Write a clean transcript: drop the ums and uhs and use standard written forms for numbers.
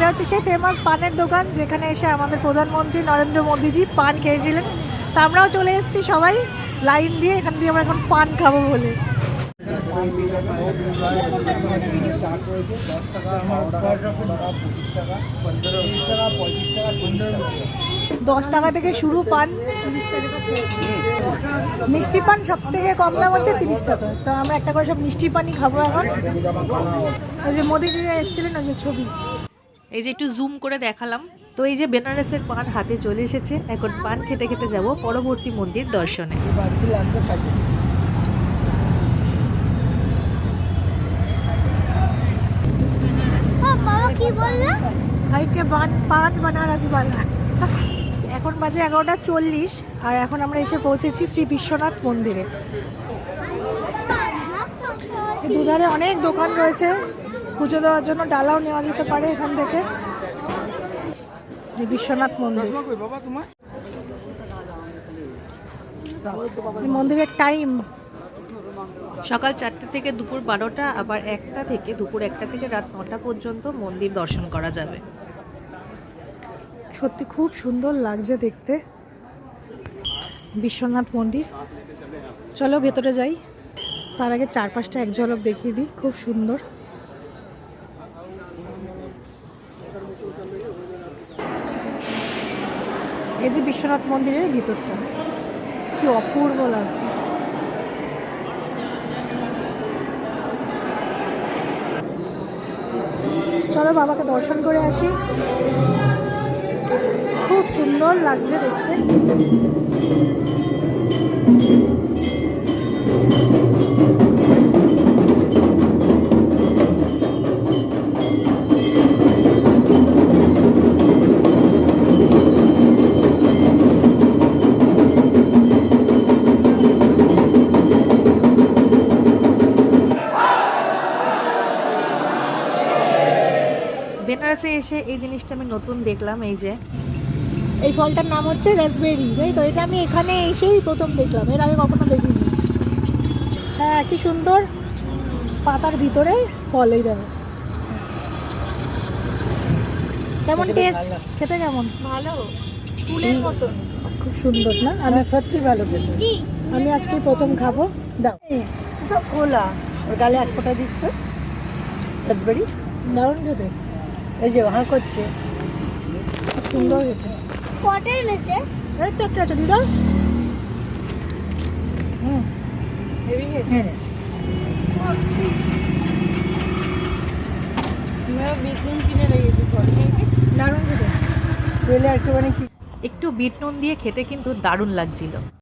এটা হচ্ছে সেই ফেমাস পানের দোকান যেখানে এসে আমাদের প্রধানমন্ত্রী নরেন্দ্র মোদীজি পান খেয়েছিলেন। তা আমরাও চলে এসেছি সবাই লাইন দিয়ে, এখান দিয়ে আমরা এখন পান খাবো বলে। 10 টাকা থেকে শুরু পান, মিষ্টি পান সব থেকে কম দাম হচ্ছে 30 টাকা। তো আমরা একটা করে সব মিষ্টি পানই খাবো এখন। ওই যে মোদিজি এসেছিলেন ওই যে ছবি, এই যে একটু জুম করে দেখালাম। তো এই যে বেনারসের পান হাতে চলে এসেছে, এখন পান খেতে খেতে যাব পরবর্তী মন্দির দর্শনে। পান বানারসি বালা। এখন বাজে 11:40 আর এখন আমরা এসে পৌঁছেছি শ্রী বিশ্বনাথ মন্দিরে। দুধারে অনেক দোকান রয়েছে, পুজো দেওয়ার জন্য ডালাও নেওয়া যেতে পারে এখান থেকে। বিশ্বনাথ মন্দির, মন্দিরের টাইম সকাল 4টা থেকে দুপুর 12টা, আবার 1টা থেকে দুপুর 1টা থেকে রাত 9টা পর্যন্ত মন্দির দর্শন করা যাবে। সত্যি খুব সুন্দর লাগছে দেখতে বিশ্বনাথ মন্দির। চলো ভেতরে যাই, তার আগে চারপাশটা এক ঝলক দেখিয়ে দিই, খুব সুন্দর। এই যে বিশ্বনাথ মন্দিরের ভিতরটা কি অপূর্ব লাগছে। চলো বাবাকে দর্শন করে আসি, খুব সুন্দর লাগছে দেখতে। বেনারসে এসে এই জিনিসটা আমি নতুন দেখলাম, এই যে এই ফলটার নাম হচ্ছে রাসবেরি, তাই তো? এটা আমি এখানে এসেই প্রথম দেখলাম, এর আগে কখনো দেখিনি। হ্যাঁ, কি সুন্দর পাতার ভিতরে ফল, এই দেখো কেমন টেস্ট, খেতে কেমন? ভালো, ফুলের মতো, খুব সুন্দর না? আমি সত্যি ভালো খেতে, আমি আজকে প্রথম খাবো। দাও সব খোলা, ওর গালে 8 ফোঁটা দিস তো। রাসবেরি দারুণ খেতে, এই যে ভাঁ করছে, খুব সুন্দর খেতে। কটের মেছে এই তো একটা আছে দিদা। হেভি খেতে। হ্যাঁ, मैं 20 दिन किने रही थी দারুণ খেতে। পেলে একটুখানি একটু বিট নুন দিয়ে খেতে কিন্তু দারুণ লাগছিল।